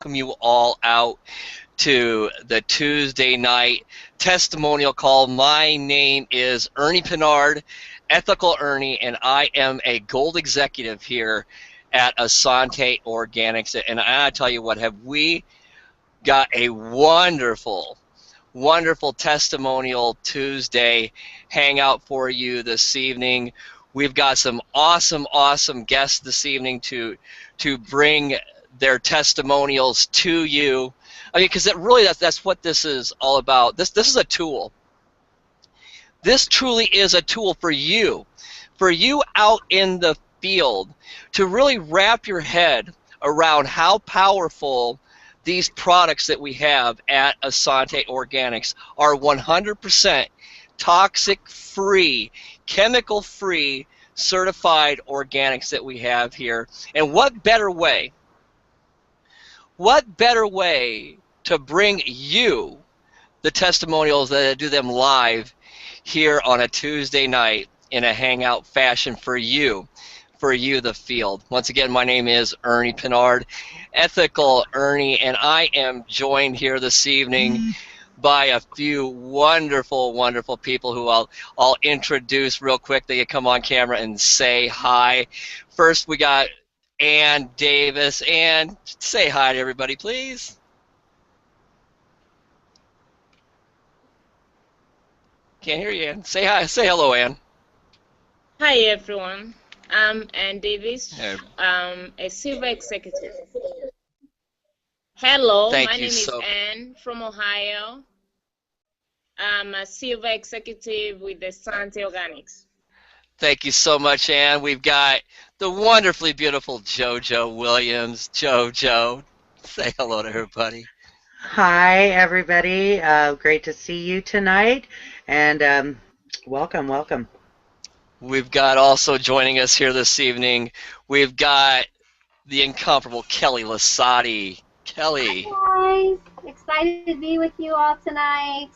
welcome you all out to the Tuesday night testimonial call. My name is Ernie Pinard, Ethical Ernie, and I am a gold executive here at Essante Organics. And I tell you what, have we got a wonderful Testimonial Tuesday hangout for you this evening. We've got some awesome guests this evening to bring their testimonials to you. I mean, because that's what this is all about. This is a tool. This truly is a tool for you out in the field to really wrap your head around how powerful these products that we have at Essante Organics are. 100% toxic-free, chemical-free, certified organics that we have here. And what better way to bring you the testimonials that do them live here on a Tuesday night in a hangout fashion for you, the field. Once again, my name is Ernie Pinard, Ethical Ernie, and I am joined here this evening by a few wonderful people who I'll introduce real quick. They can come on camera and say hi. First, we got Ann Davis. Ann, say hi to everybody, please. Can't hear you, Ann. Say hi. Say hello, Ann. Hi, everyone. I'm Ann Davis. A silver executive. Hello, my name is Ann from Ohio. I'm a silver executive with Essante Organics. Thank you so much, Ann. We've got the wonderfully beautiful JoJo Williams. JoJo, say hello to everybody. Hi, everybody. Great to see you tonight, and welcome. We've got also joining us here this evening, we've got the incomparable Kelly Lasadi. Kelly. Hi, guys. Excited to be with you all tonight.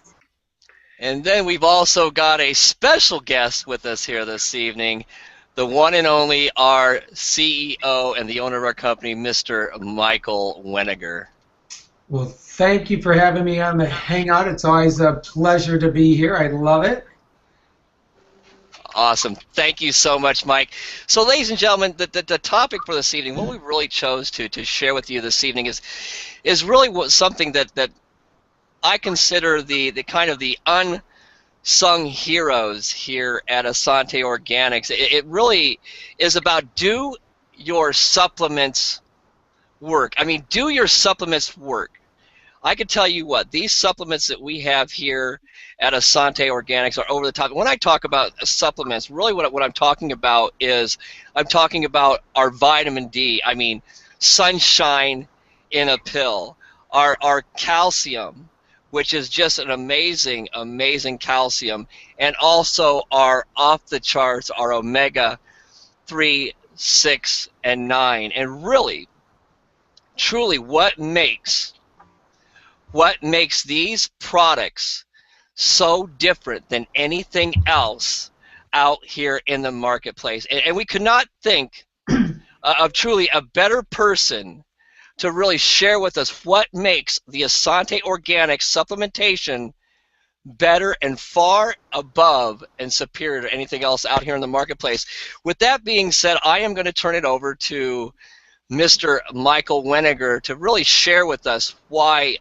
And then we've also got a special guest with us here this evening, the one and only our CEO and the owner of our company, Mr. Michael Wenniger. Well, thank you for having me on the Hangout. It's always a pleasure to be here. I love it. Awesome. Thank you so much, Mike. So, ladies and gentlemen, the topic for this evening, what we really chose to share with you this evening is really something that I consider the kind of the unsung heroes here at Essante Organics. It really is about, do your supplements work? I mean, do your supplements work? I can tell you what, these supplements that we have here at Essante Organics are over the top. When I talk about supplements, really what I'm talking about is I'm talking about our vitamin D. I mean, sunshine in a pill. Our calcium, which is just an amazing calcium, and also our off-the-charts, our omega 3, 6, and 9. And really, truly, what makes these products so different than anything else out here in the marketplace? And we could not think of truly a better person to really share with us what makes the Essante Organics supplementation better and far above and superior to anything else out here in the marketplace. With that being said, I am going to turn it over to Mr. Michael Wenniger to really share with us why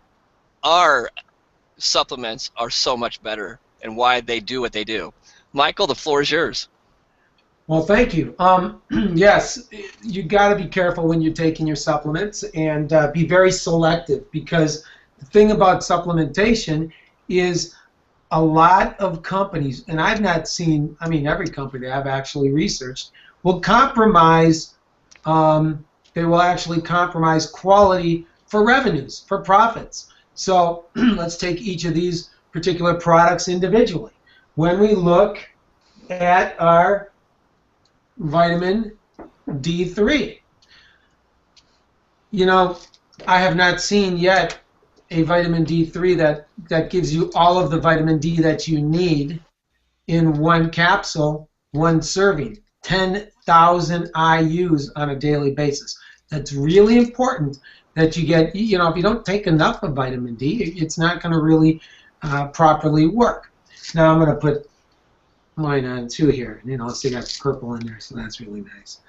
our supplements are so much better and why they do what they do. Michael, the floor is yours. Well, thank you. Yes, you got to be careful when you're taking your supplements and be very selective, because the thing about supplementation is a lot of companies, and I've not seen, I mean, every company that I've actually researched, will compromise, they will actually compromise quality for revenues, for profits. So let's take each of these particular products individually. When we look at our vitamin D3, you know, I have not seen yet a vitamin D3 that gives you all of the vitamin D that you need in one capsule, one serving, 10,000 IUs on a daily basis. That's really important, that you get. You know, if you don't take enough of vitamin D, it's not going to really properly work. Now I'm going to put mine on too here. You know, so you got purple in there, so that's really nice.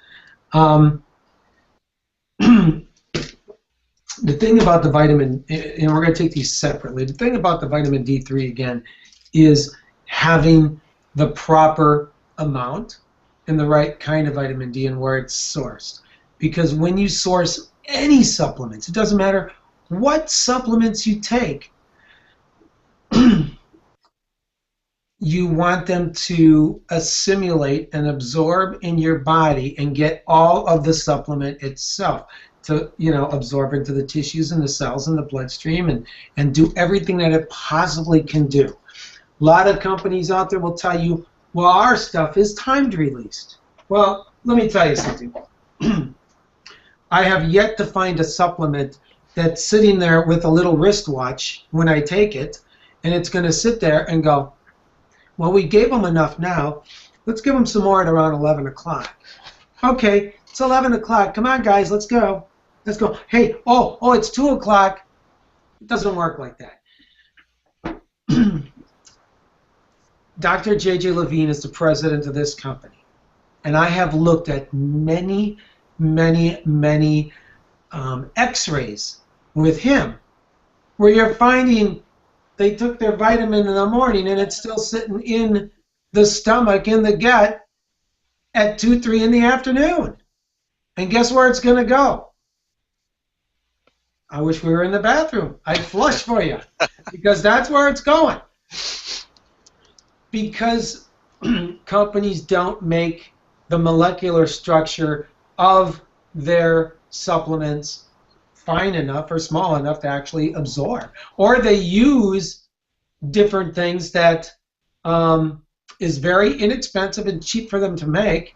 The thing about the vitamin, and we're going to take these separately, the thing about the vitamin D3 again is having the proper amount and the right kind of vitamin D and where it's sourced. Because when you source any supplements, it doesn't matter what supplements you take, you want them to assimilate and absorb in your body and get all of the supplement itself to, you know, absorb into the tissues and the cells and the bloodstream and do everything that it possibly can do. A lot of companies out there will tell you, well, our stuff is timed released. Well, let me tell you something. I have yet to find a supplement that's sitting there with a little wristwatch when I take it, and it's going to sit there and go, well, we gave them enough now. Let's give them some more at around 11 o'clock. Okay, it's 11 o'clock. Come on, guys, let's go. Let's go. Hey, oh, it's 2 o'clock. It doesn't work like that. Dr. J.J. Levine is the president of this company, and I have looked at many x-rays with him where you're finding they took their vitamin in the morning and it's still sitting in the stomach, in the gut, at 2, 3 in the afternoon. And guess where it's going to go? I wish we were in the bathroom. I'd flush for you because that's where it's going. Because companies don't make the molecular structure of their supplements fine enough or small enough to actually absorb. Or they use different things that is very inexpensive and cheap for them to make.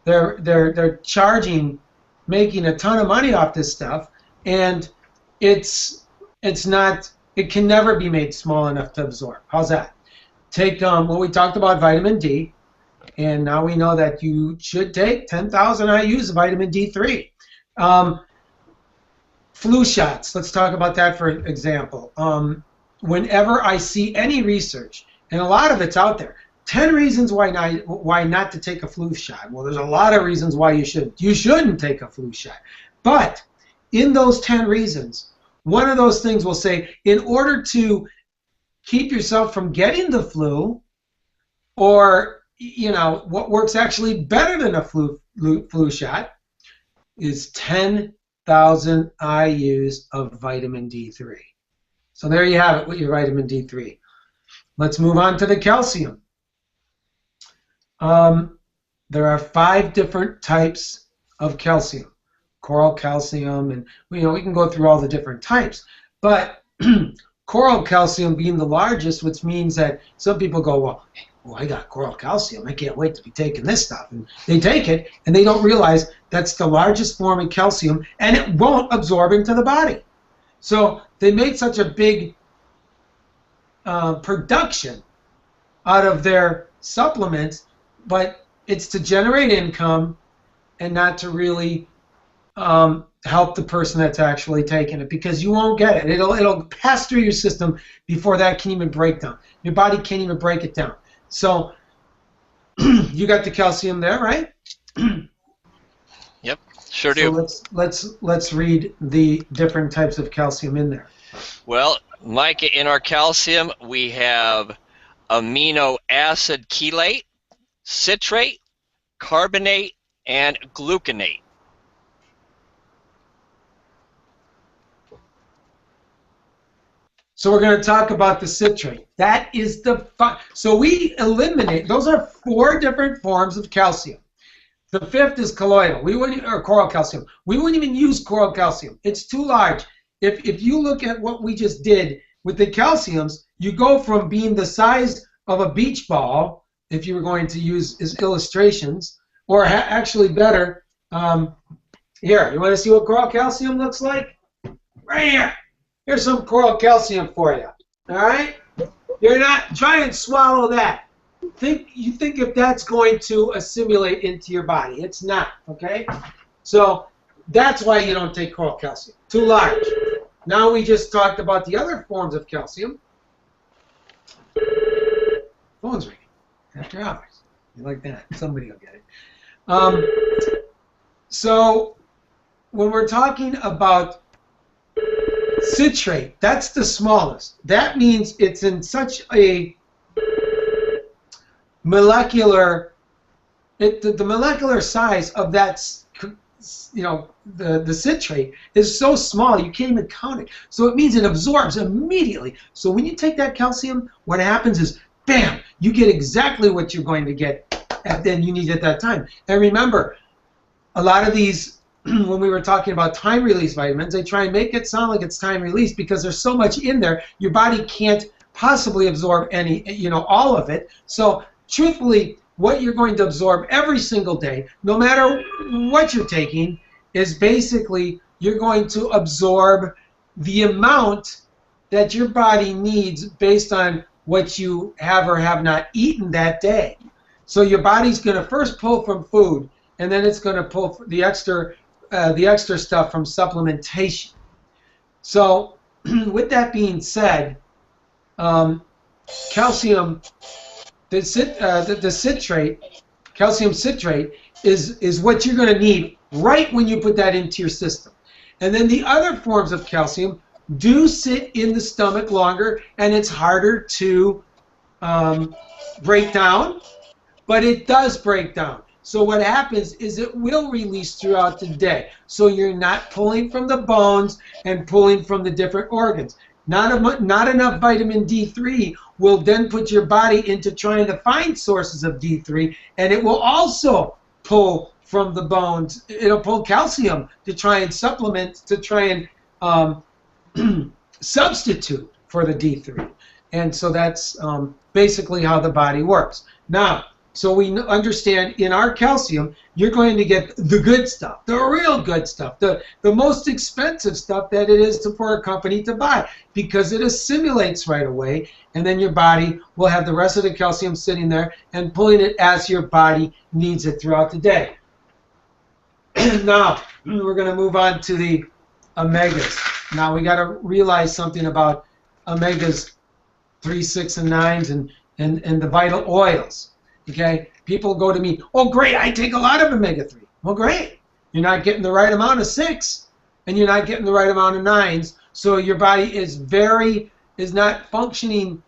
They're charging, making a ton of money off this stuff, and it's not, it can never be made small enough to absorb. How's that? Take what we talked about, vitamin D, and now we know that you should take 10,000 IUs of vitamin D3. Flu shots, let's talk about that for example. Whenever I see any research, and a lot of it's out there, 10 reasons why not to take a flu shot. Well, there's a lot of reasons why you shouldn't take a flu shot. But in those 10 reasons, one of those things will say, in order to keep yourself from getting the flu, or, you know, what works actually better than a flu shot is 10,000 IUs of vitamin D3. So there you have it with your vitamin D3. Let's move on to the calcium. There are 5 different types of calcium. Coral calcium, and we can go through all the different types. But coral calcium being the largest, which means that some people go, well, I got coral calcium. I can't wait to be taking this stuff. And they take it, and they don't realize that's the largest form of calcium, and it won't absorb into the body. So they make such a big production out of their supplements, but it's to generate income and not to really help the person that's actually taking it, because you won't get it. It'll pass through your system before that can even break down. Your body can't even break it down. So you got the calcium there, right? Yep, sure do. So let's read the different types of calcium in there. Well, Mike, in our calcium we have amino acid chelate, citrate, carbonate, and gluconate. So we're going to talk about the citrate. That is so we eliminate, those are 4 different forms of calcium. The 5th is colloidal, or coral calcium. We wouldn't even use coral calcium. It's too large. If you look at what we just did with the calciums, you go from being the size of a beach ball, if you were going to use as illustrations, or actually better, here, you want to see what coral calcium looks like? Right here. Here's some coral calcium for you. All right? You're not, try and swallow that. You think if that's going to assimilate into your body. It's not, okay? So that's why you don't take coral calcium. too large. Now we just talked about the other forms of calcium. Phone's ringing after hours. You like that? Somebody will get it. So when we're talking about citrate, that's the smallest. That means it's in such a molecular, the molecular size of that, the citrate is so small you can't even count it. So it means it absorbs immediately. So when you take that calcium, what happens is, bam, you get exactly what you're going to get and then you need at that time. And remember, a lot of these, when we were talking about time release vitamins, they try and make it sound like it's time release because there's so much in there, your body can't possibly absorb any, all of it. So truthfully, what you're going to absorb every single day, no matter what you're taking, is basically you're going to absorb the amount that your body needs based on what you have or have not eaten that day. So your body's going to first pull from food, and then it's going to pull the extra stuff from supplementation. So with that being said, calcium, the citrate, calcium citrate is what you're going to need right when you put that into your system. And then the other forms of calcium do sit in the stomach longer, and it's harder to break down, but it does break down. So what happens is it will release throughout the day. So you're not pulling from the bones and pulling from the different organs. Not enough vitamin D3 will then put your body into trying to find sources of D3, and it will also pull from the bones. It'll pull calcium to try and supplement, to try and substitute for the D3. And so that's basically how the body works. Now, so we understand in our calcium, you're going to get the good stuff, the real good stuff, the most expensive stuff that it is for a company to buy, because it assimilates right away, and then your body will have the rest of the calcium sitting there and pulling it as your body needs it throughout the day. Now, we're going to move on to the omegas. Now, we got to realize something about omegas 3, 6, and 9s and the vital oils. Okay, people go to me, oh great, I take a lot of omega-3. Well, great, you're not getting the right amount of 6, and you're not getting the right amount of 9s, so your body is not functioning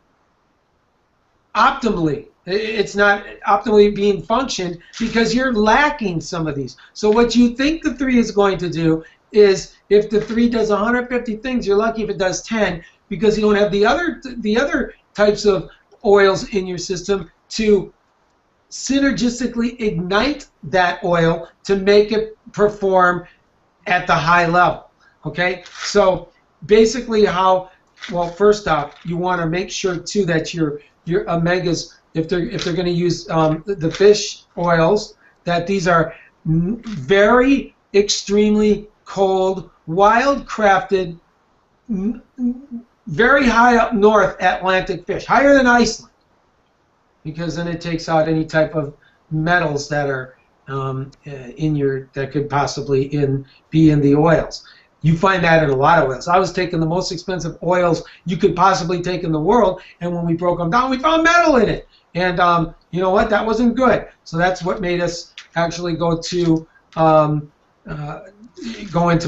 optimally. It's not optimally being functioned because you're lacking some of these. So what you think the 3 is going to do is, if the 3 does 150 things, you're lucky if it does 10, because you don't have the other types of oils in your system to synergistically ignite that oil to make it perform at the high level. Okay, so basically well, first off, you want to make sure too that your omegas, if they're going to use the fish oils, that these are very extremely cold, wild crafted, very high up north Atlantic fish, higher than Iceland, because then it takes out any type of metals that are that could possibly be in the oils. You find that in a lot of oils. I was taking the most expensive oils you could possibly take in the world, and when we broke them down, we found metal in it. And you know what? That wasn't good. So that's what made us actually go into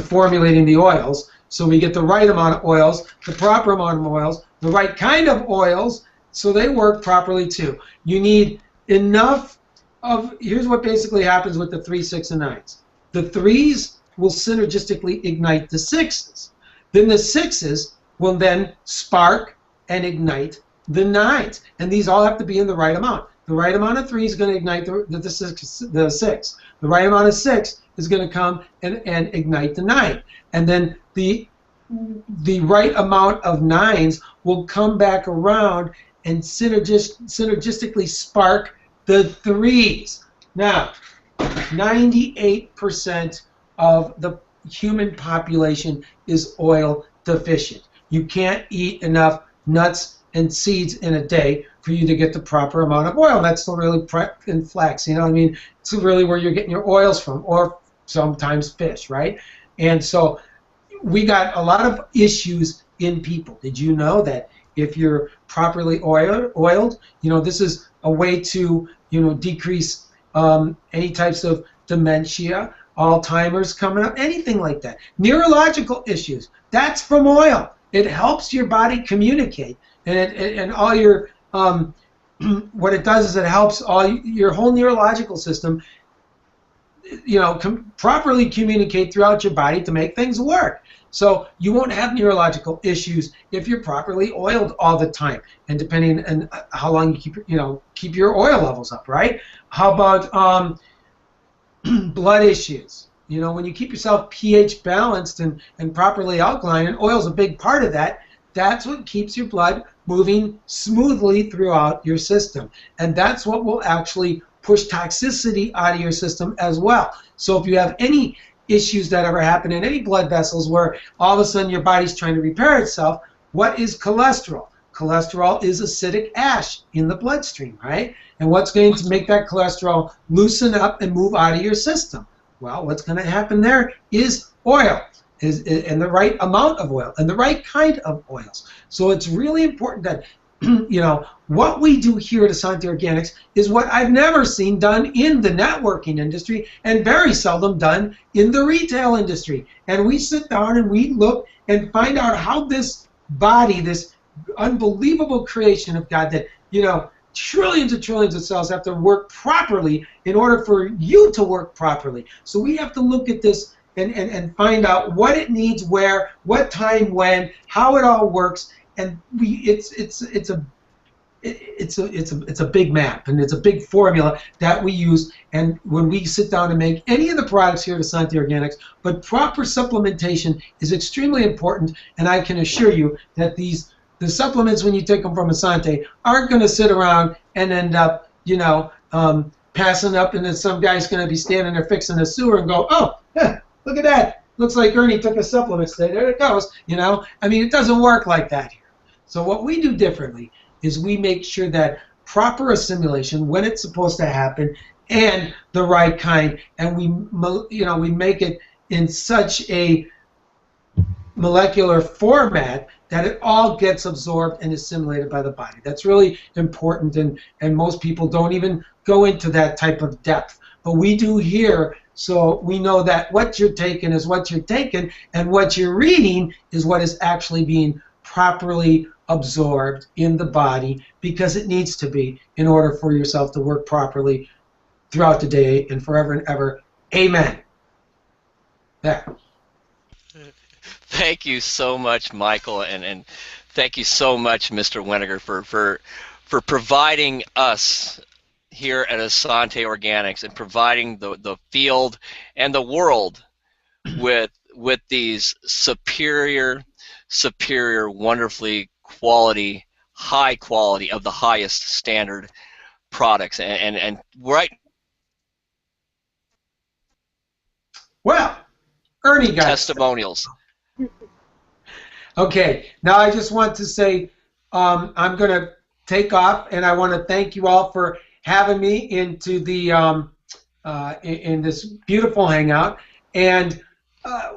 formulating the oils, so we get the right amount of oils, the proper amount of oils, the right kind of oils, so they work properly too. You need enough of, here's what basically happens with the 3, 6, and 9s. The 3s will synergistically ignite the 6s. Then the 6s will then spark and ignite the 9s. And these all have to be in the right amount. The right amount of 3 is going to ignite the 6. The right amount of 6 is going to come and ignite the 9. And then the right amount of 9s will come back around and synergistically spark the 3s. Now, 98% of the human population is oil deficient. You can't eat enough nuts and seeds in a day for you to get the proper amount of oil. That's really and flax, you know what I mean? It's really where you're getting your oils from, or sometimes fish, right? And so we got a lot of issues in people. Did you know that if you're properly oiled, this is a way to, decrease any types of dementia, Alzheimer's coming up, anything like that. Neurological issues, that's from oil. It helps your body communicate, and all your what it does is it helps your whole neurological system, properly communicate throughout your body to make things work. So you won't have neurological issues if you're properly oiled all the time, and depending on how long you keep your oil levels up, right? How about blood issues? When you keep yourself pH balanced and properly alkaline, and oil's a big part of that, that's what keeps your blood moving smoothly throughout your system. And that's what will actually push toxicity out of your system as well. So if you have any issues that ever happen in any blood vessels where all of a sudden your body's trying to repair itself, what is cholesterol? Cholesterol is acidic ash in the bloodstream, right? And what's going to make that cholesterol loosen up and move out of your system? Well, what's going to happen there is oil, and the right amount of oil, and the right kind of oils. So it's really important that what we do here at Essante Organics is what I've never seen done in the networking industry, and very seldom done in the retail industry. And we sit down and we look and find out how this body, this unbelievable creation of God that, trillions and trillions of cells have to work properly in order for you to work properly. So we have to look at this and find out what it needs, where, what time, when, how it all works. And it's a big map, and it's a big formula that we use. And when we sit down and make any of the products here at Essante Organics, but proper supplementation is extremely important. And I can assure you that the supplements, when you take them from Essante, aren't going to sit around and end up, passing up, and then some guy's going to be standing there fixing a sewer and go, oh, look at that. Looks like Ernie took a supplement today. There it goes. I mean, it doesn't work like that here. So what we do differently is we make sure that proper assimilation, when it's supposed to happen, and the right kind, and we make it in such a molecular format that it all gets absorbed and assimilated by the body. That's really important, and most people don't even go into that type of depth. But we do here, so we know that what you're taking is what you're taking, and what you're reading is what is actually being properly absorbed in the body, because it needs to be in order for yourself to work properly throughout the day and forever and ever. Amen. There. Thank you so much, Michael, and thank you so much, Mr. Wenniger, for providing us here at Essante Organics and providing the field and the world with these superior, wonderfully high quality of the highest standard products, and right. Well, Ernie got testimonials. Okay, now I just want to say I'm going to take off, and I want to thank you all for having me into the in this beautiful hangout. And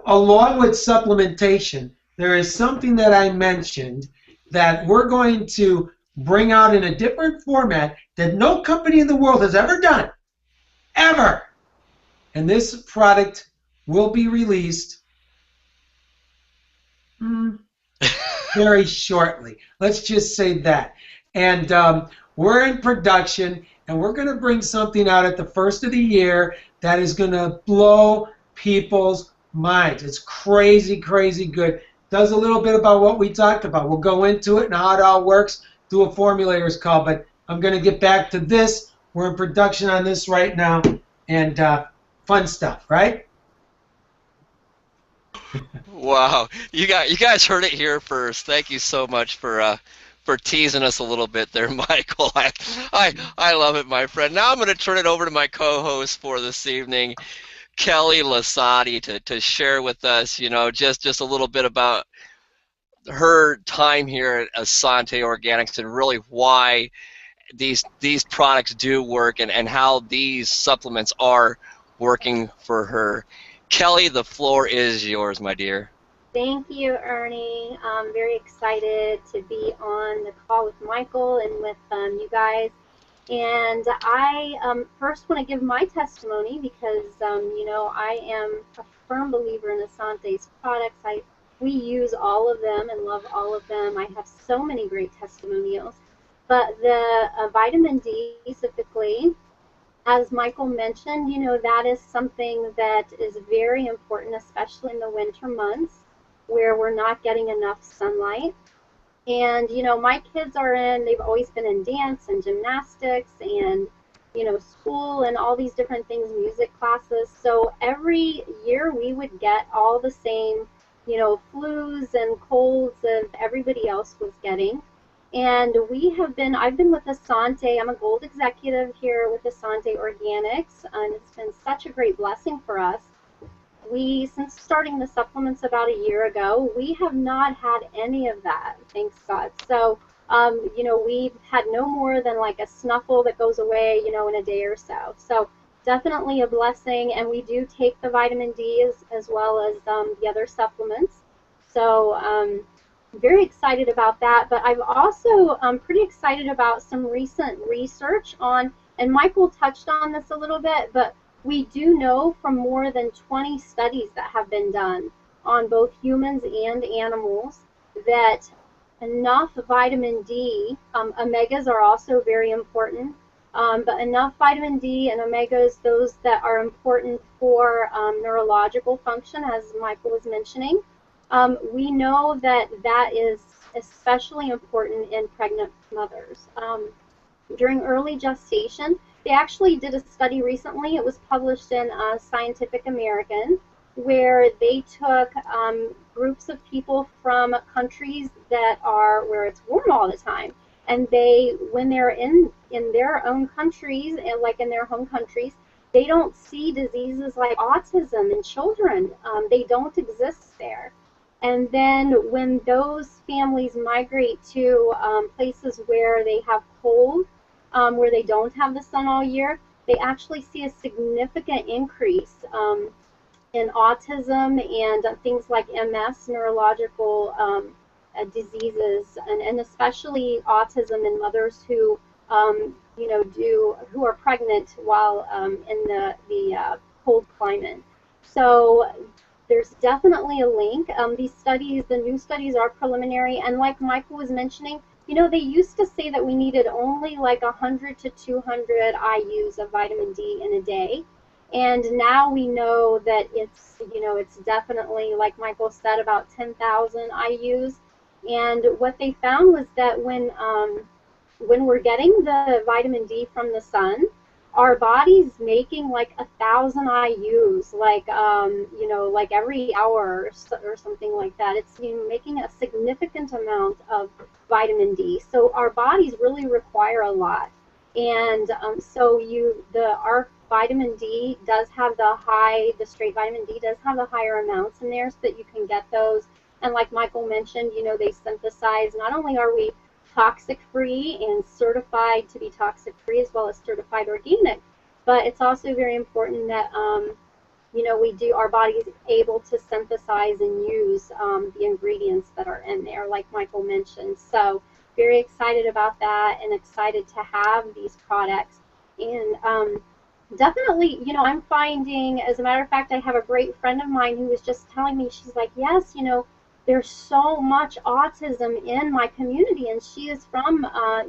along with supplementation, there is something that I mentioned that we're going to bring out in a different format that no company in the world has ever done, ever. And this product will be released very shortly. Let's just say that. And we're in production, and we're going to bring something out at the first of the year that is going to blow people's minds. It's crazy, crazy good. Does a little bit about what we talked about. We'll go into it and how it all works, do a formulator's call, but I'm going to get back to this. We're in production on this right now, and fun stuff, right? Wow, you guys heard it here first. Thank you so much for teasing us a little bit there, Michael. I love it, my friend. Now I'm going to turn it over to my co-host for this evening, Kelly Lasadi, to share with us, just a little bit about her time here at Essante Organics and really why these products do work and how these supplements are working for her. Kelly, the floor is yours, my dear. Thank you, Ernie. I'm very excited to be on the call with Michael and with you guys. And I first want to give my testimony because, you know, I am a firm believer in Essante's products. We use all of them and love all of them. I have so many great testimonials. But the vitamin D specifically, as Michael mentioned, you know, that is something that is very important, especially in the winter months where we're not getting enough sunlight. And, you know, my kids they've always been in dance and gymnastics and, you know, school and all these different things, music classes. So every year we would get all the same, you know, flus and colds that everybody else was getting. And I've been with Essante. I'm a gold executive here with Essante Organics, and it's been such a great blessing for us. Since starting the supplements about a year ago, we have not had any of that, thanks God. So, you know, we've had no more than like a snuffle that goes away, you know, in a day or so. So definitely a blessing, and we do take the vitamin D as well as the other supplements. So very excited about that. But I've also pretty excited about some recent research on, and Michael touched on this a little bit, but we do know from more than 20 studies that have been done on both humans and animals that enough vitamin D, omegas are also very important, but enough vitamin D and omegas, those that are important for neurological function, as Michael was mentioning, we know that that is especially important in pregnant mothers. During early gestation, they actually did a study recently. It was published in Scientific American, where they took groups of people from countries where it's warm all the time, and when they're in their own countries, and like in their home countries, they don't see diseases like autism in children. They don't exist there. And then when those families migrate to places where they have cold, where they don't have the sun all year, they actually see a significant increase in autism and things like MS, neurological diseases, and especially autism in mothers who, you know, who are pregnant while in the cold climate. So there's definitely a link. The new studies are preliminary, and like Michael was mentioning, you know, they used to say that we needed only like 100 to 200 IUs of vitamin D in a day. And now we know that it's, you know, it's definitely, like Michael said, about 10,000 IUs. And what they found was that when we're getting the vitamin D from the sun, our body's making like 1,000 IUs, like you know, like every hour or something like that. It's, you know, making a significant amount of vitamin D. So our bodies really require a lot, and so our vitamin D does have the straight vitamin D does have the higher amounts in there, so that you can get those. And like Michael mentioned, you know, they synthesize. Not only are we toxic free and certified to be toxic free, as well as certified organic, but it's also very important that you know, our body is able to synthesize and use the ingredients that are in there, like Michael mentioned. So very excited about that, and excited to have these products. And definitely, you know, I'm finding, as a matter of fact, I have a great friend of mine who was just telling me, she's like, yes, you know, there's so much autism in my community, and she is from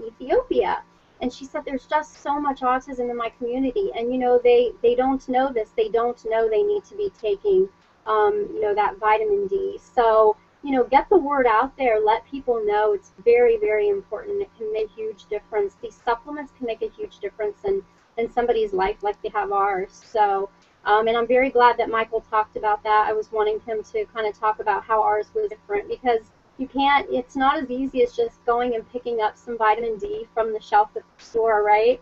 Ethiopia. And she said there's just so much autism in my community, and you know, they don't know this. They don't know they need to be taking you know, that vitamin D. So, you know, get the word out there. Let people know it's very, very important. It can make a huge difference. These supplements can make a huge difference in somebody's life, like they have ours. So. And I'm very glad that Michael talked about that. I was wanting him to kind of talk about how ours was different, because it's not as easy as just going and picking up some vitamin D from the shelf at the store, right?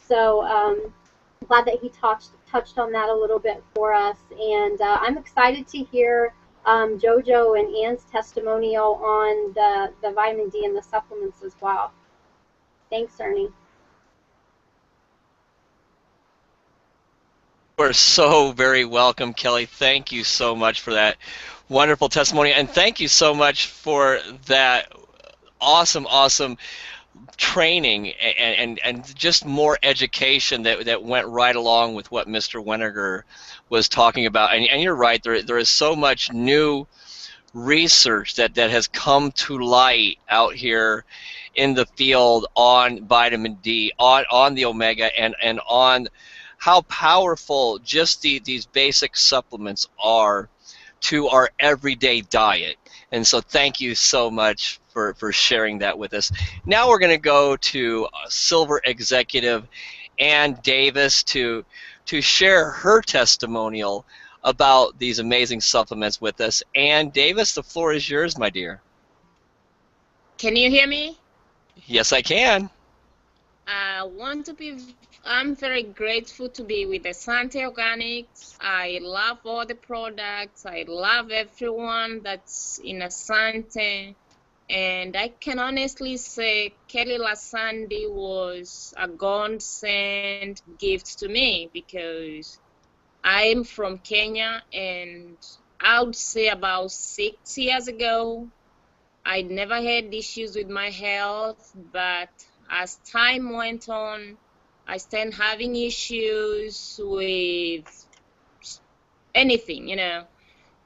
So glad that he touched on that a little bit for us. And I'm excited to hear JoJo and Ann's testimonial on the vitamin D and the supplements as well. Thanks, Ernie. We're so very welcome, Kelly. Thank you so much for that wonderful testimony, and thank you so much for that awesome training and just more education that went right along with what Mr. Wenniger was talking about. And you're right, there is so much new research that has come to light out here in the field on vitamin D, on the omega, and on how powerful just these basic supplements are to our everyday diet. And so thank you so much for sharing that with us. Now we're going to go to Silver Executive Ann Davis to share her testimonial about these amazing supplements with us. Ann Davis, the floor is yours, my dear. Can you hear me? Yes, I can. I'm very grateful to be with Essante Organics. I love all the products. I love everyone that's in Essante. And I can honestly say Kelly Lasadi was a godsend gift to me, because I'm from Kenya, and I would say about 6 years ago, I never had issues with my health, but as time went on, I started having issues with anything,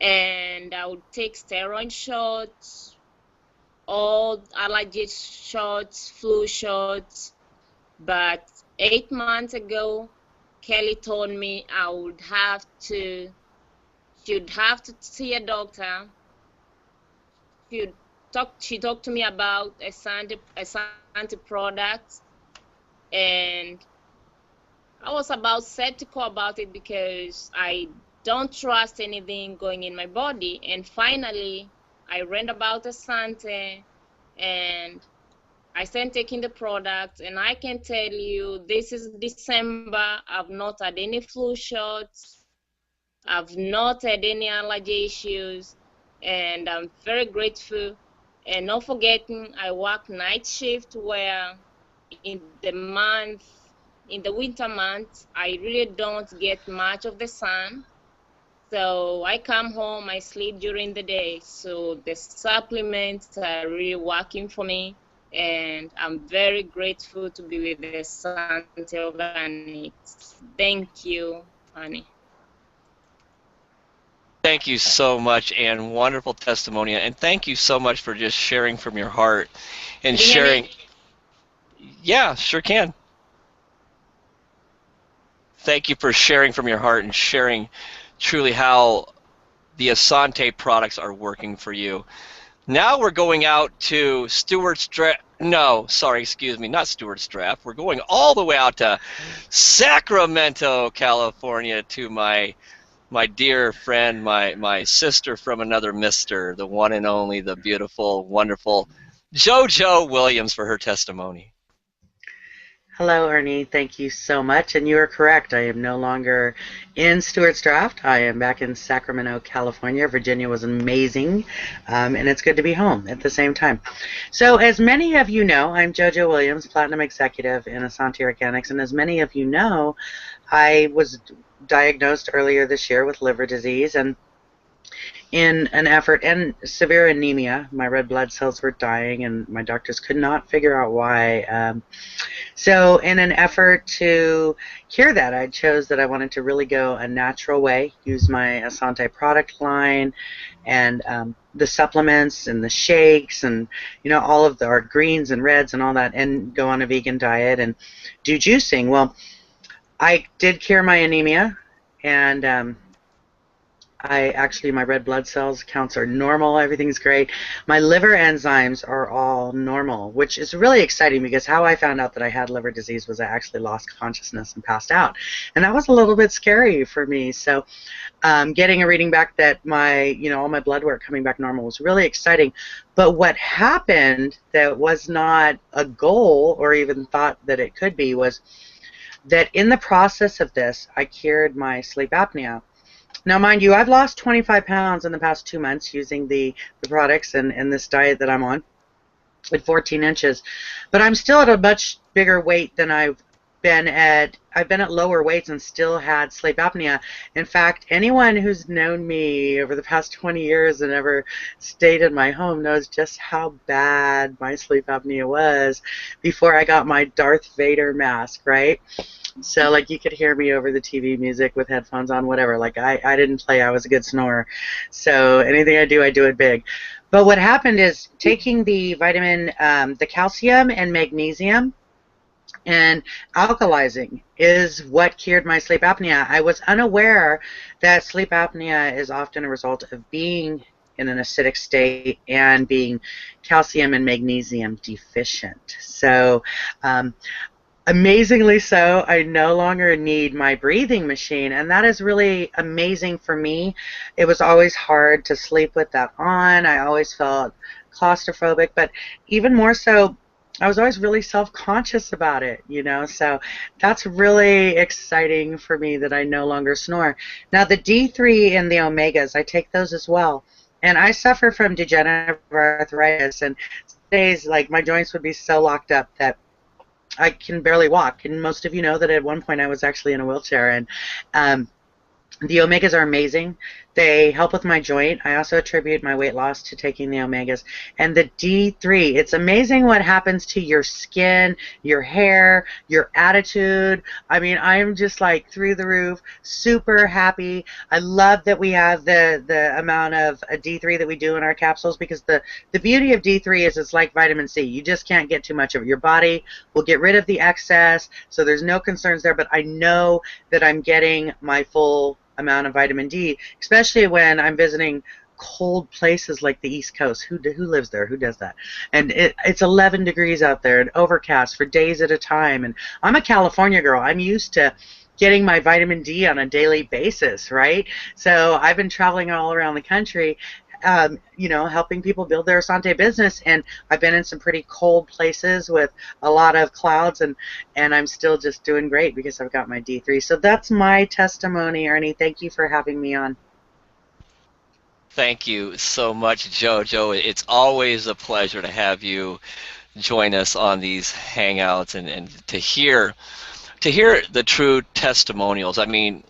and I would take steroid shots, all allergy shots, flu shots. But 8 months ago, Kelly told me she'd have to see a doctor. She talked to me about Essante products, and I was about skeptical about it because I don't trust anything going in my body. And finally, I read about Essante, and I started taking the product, and I can tell you, this is December, I've not had any flu shots, I've not had any allergy issues, and I'm very grateful. And not forgetting, I work night shift, where in the winter months, I really don't get much of the sun. So I come home, I sleep during the day. So the supplements are really working for me, and I'm very grateful to be with the Essante Organics. Thank you, honey. Thank you so much, Ann. Wonderful testimony, and thank you so much for just sharing from your heart and Can you hear sharing. me? Yeah, sure can. Thank you for sharing from your heart and sharing truly how the Essante products are working for you. Now we're going out to Stuart Strap. No, sorry, excuse me, not Stuart Strap. We're going all the way out to Sacramento, California, to my dear friend, my sister from another mister, the one and only, the beautiful, wonderful JoJo Williams, for her testimony. Hello, Ernie. Thank you so much. And you are correct. I am no longer in Stewart's Draft. I am back in Sacramento, California. Virginia was amazing, and it's good to be home at the same time. So as many of you know, I'm JoJo Williams, Platinum Executive in Essante Organics. And as many of you know, I was diagnosed earlier this year with liver disease, and in an effort, and severe anemia. My red blood cells were dying, and my doctors could not figure out why. So in an effort to cure that, I chose that I wanted to really go a natural way, use my Essante product line, and the supplements and the shakes, and all of our greens and reds and all that, and go on a vegan diet and do juicing. Well, I did cure my anemia, and my red blood cells counts are normal. Everything's great. My liver enzymes are all normal, which is really exciting, because how I found out that I had liver disease was I actually lost consciousness and passed out. And that was a little bit scary for me. So getting a reading back that all my blood work coming back normal was really exciting. But what happened that was not a goal or even thought that it could be was that in the process of this, I cured my sleep apnea. Now, mind you, I've lost 25 pounds in the past 2 months using the products and this diet that I'm on at 14 inches. But I'm still at a much bigger weight than I've been at lower weights and still had sleep apnea. In fact, anyone who's known me over the past 20 years and ever stayed in my home knows just how bad my sleep apnea was before I got my Darth Vader mask, right? So, like, you could hear me over the TV music with headphones on, whatever. Like, I didn't play. I was a good snorer. So anything I do it big. But what happened is taking the vitamin, the calcium and magnesium and alkalizing is what cured my sleep apnea. I was unaware that sleep apnea is often a result of being in an acidic state and being calcium and magnesium deficient. So, amazingly so, I no longer need my breathing machine, and that is really amazing for me. It was always hard to sleep with that on. I always felt claustrophobic, but even more so, I was always really self-conscious about it, you know, so that's really exciting for me that I no longer snore. Now, the D3 and the omegas, I take those as well, and I suffer from degenerative arthritis, and days, like, my joints would be so locked up that I can barely walk, and most of you know that at one point I was actually in a wheelchair, and the omegas are amazing. They help with my joint. I also attribute my weight loss to taking the omegas. And the D3, it's amazing what happens to your skin, your hair, your attitude. I mean, I'm just like through the roof, super happy. I love that we have the amount of D3 that we do in our capsules, because the beauty of D3 is it's like vitamin C. You just can't get too much of it. Your body will get rid of the excess, so there's no concerns there, but I know that I'm getting my full amount of vitamin D, especially when I'm visiting cold places like the East Coast. Who lives there? Who does that? And it's 11 degrees out there and overcast for days at a time. And I'm a California girl. I'm used to getting my vitamin D on a daily basis, right? So I've been traveling all around the country, you know, helping people build their Essante business, and I've been in some pretty cold places with a lot of clouds, and I'm still just doing great because I've got my D3. So that's my testimony, Ernie. Thank you for having me on. Thank you so much, JoJo. It's always a pleasure to have you join us on these Hangouts and to hear the true testimonials. I mean,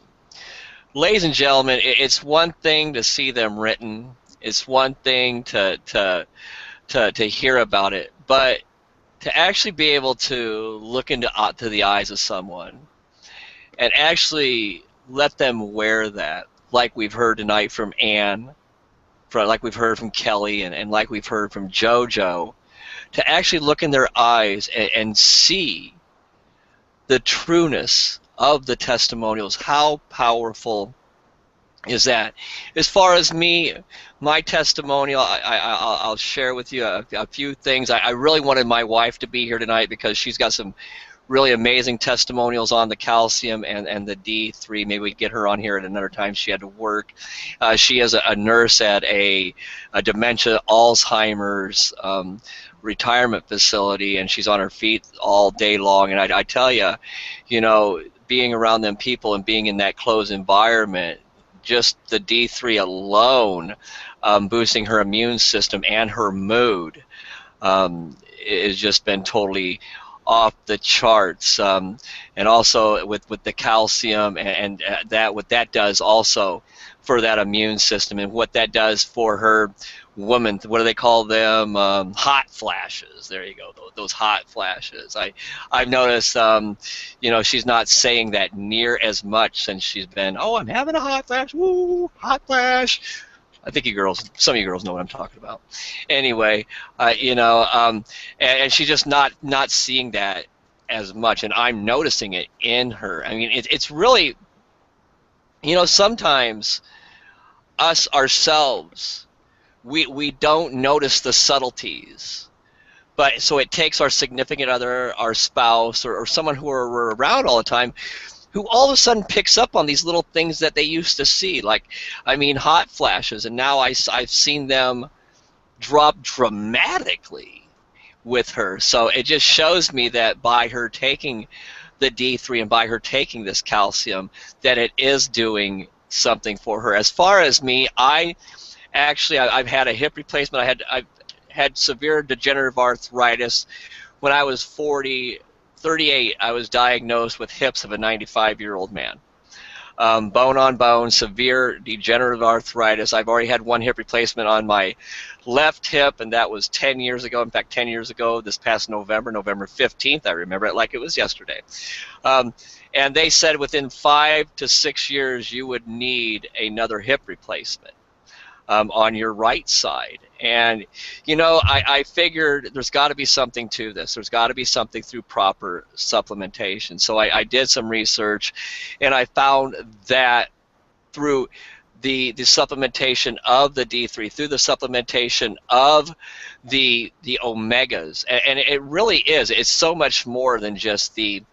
ladies and gentlemen, it's one thing to see them written. It's one thing to hear about it, but to actually be able to look into to the eyes of someone and actually let them wear that, like we've heard tonight from Anne, like we've heard from Kelly, and like we've heard from JoJo, to actually look in their eyes and see the trueness of the testimonials. How powerful is that? As far as me, my testimonial, I'll share with you a few things. I really wanted my wife to be here tonight because she's got some really amazing testimonials on the calcium and the D3. Maybe we get her on here at another time. She had to work. She is a nurse at a dementia Alzheimer's retirement facility, and she's on her feet all day long. And I tell you, you know, being around them people and being in that closed environment, just the D3 alone, boosting her immune system and her mood, has just been totally off the charts. And also with the calcium and that, what that does also for that immune system, and what that does for her woman, what do they call them? Hot flashes. There you go, those hot flashes. I've noticed, you know, she's not saying that near as much since she's been, oh, I'm having a hot flash, woo, hot flash. I think you girls, some of you girls know what I'm talking about. Anyway, you know, and she's just not seeing that as much, and I'm noticing it in her. I mean, it's really, you know, sometimes us ourselves, we don't notice the subtleties, but so it takes our significant other, our spouse, or someone who we're around all the time, who all of a sudden picks up on these little things that they used to see, like, I mean, hot flashes, and now I've seen them drop dramatically with her. So it just shows me that by her taking the D3 and by her taking this calcium, that it is doing something for her. As far as me, I've had a hip replacement. I've had severe degenerative arthritis when I was 40. 38, I was diagnosed with hips of a 95-year-old man. Bone on bone, severe degenerative arthritis. I've already had one hip replacement on my left hip, and that was 10 years ago. In fact, 10 years ago, this past November, November 15th, I remember it like it was yesterday. And they said within 5 to 6 years you would need another hip replacement on your right side. And, you know, I figured there's got to be something to this. There's got to be something through proper supplementation. So I did some research, and I found that through the supplementation of the D3, through the supplementation of the omegas, and it really is. It's so much more than just the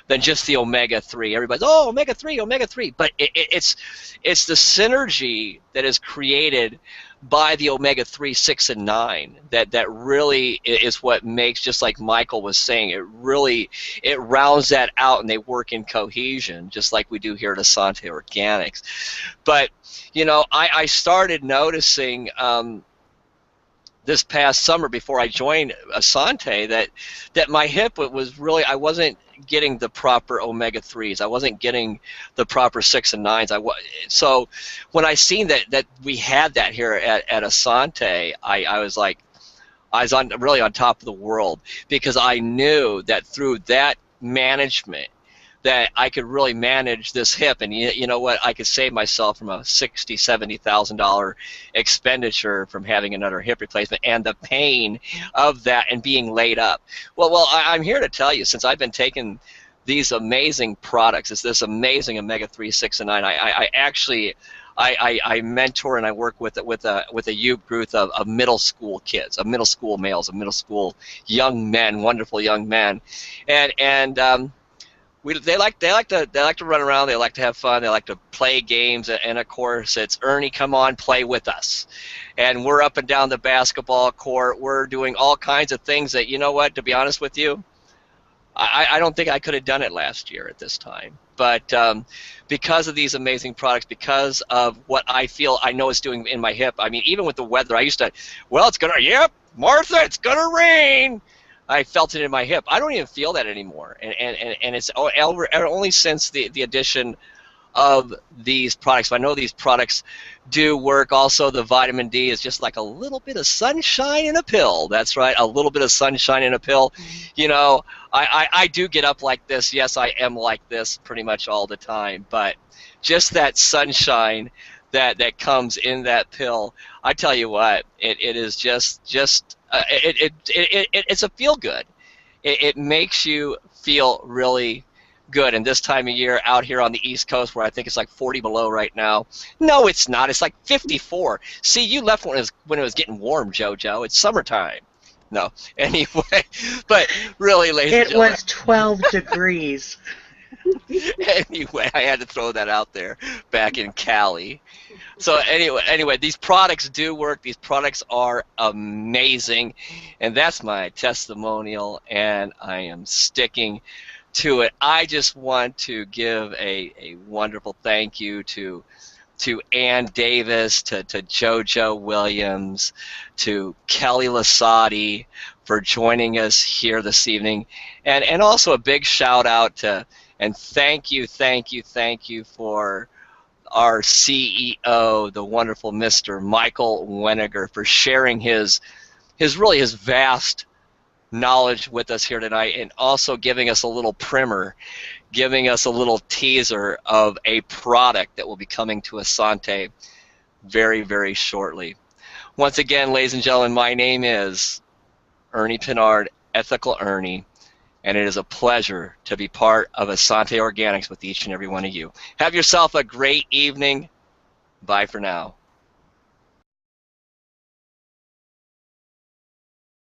omega-3. Everybody's, oh, omega-3, omega-3. But it's the synergy that is created by the omega-3, 6, and 9 that really is what makes, just like Michael was saying, it rounds that out, and they work in cohesion, just like we do here at Essante Organics. But, you know, I started noticing this past summer, before I joined Essante, that my hip was really, I wasn't getting the proper omega-3s. I wasn't getting the proper 6 and 9s. So when I seen that we had that here at Essante, I was like, I was really on top of the world, because I knew that through that management that I could really manage this hip, and you know what, I could save myself from a $60,000, $70,000 expenditure from having another hip replacement, and the pain of that and being laid up. Well, I'm here to tell you, since I've been taking these amazing products, it's this amazing omega-3, 6, and 9. I actually mentor and I work with a youth group of middle school kids, of middle school males, of middle school young men, wonderful young men, and they like to run around. They like to have fun. They like to play games, and of course, it's Ernie, come on, play with us. And we're up and down the basketball court. We're doing all kinds of things that, you know what? To be honest with you, I don't think I could have done it last year at this time. But because of these amazing products, because of what I know it's doing in my hip. I mean, even with the weather, I used to, well, it's gonna, yep, Martha, it's gonna rain. I felt it in my hip. I don't even feel that anymore, and it's only since the addition of these products. I know these products do work. Also, the vitamin D is just like a little bit of sunshine in a pill. That's right, a little bit of sunshine in a pill. You know, I do get up like this. Yes, I am like this pretty much all the time, but just that sunshine that comes in that pill, I tell you what, it is just it's a feel good. It makes you feel really good. And this time of year out here on the East Coast, where I think it's like 40 below right now. No, it's not. It's like 54. See, you left when it was getting warm, JoJo. It's summertime. No, anyway, but really, ladies and gentlemen, it was 12 degrees. Anyway, I had to throw that out there back in Cali. So anyway, these products do work. These products are amazing, and that's my testimonial, and I am sticking to it. I just want to give a wonderful thank you to Ann Davis, to JoJo Williams, to Kelly Lasadi for joining us here this evening, and also a big shout out to, and thank you for our CEO, the wonderful Mr. Michael Wenniger, for sharing his vast knowledge with us here tonight, and also giving us a little primer, giving us a little teaser of a product that will be coming to Essante very, very shortly. Once again, ladies and gentlemen, my name is Ernie Pinard, Ethical Ernie, and it is a pleasure to be part of Essante Organics with each and every one of you. Have yourself a great evening. Bye for now.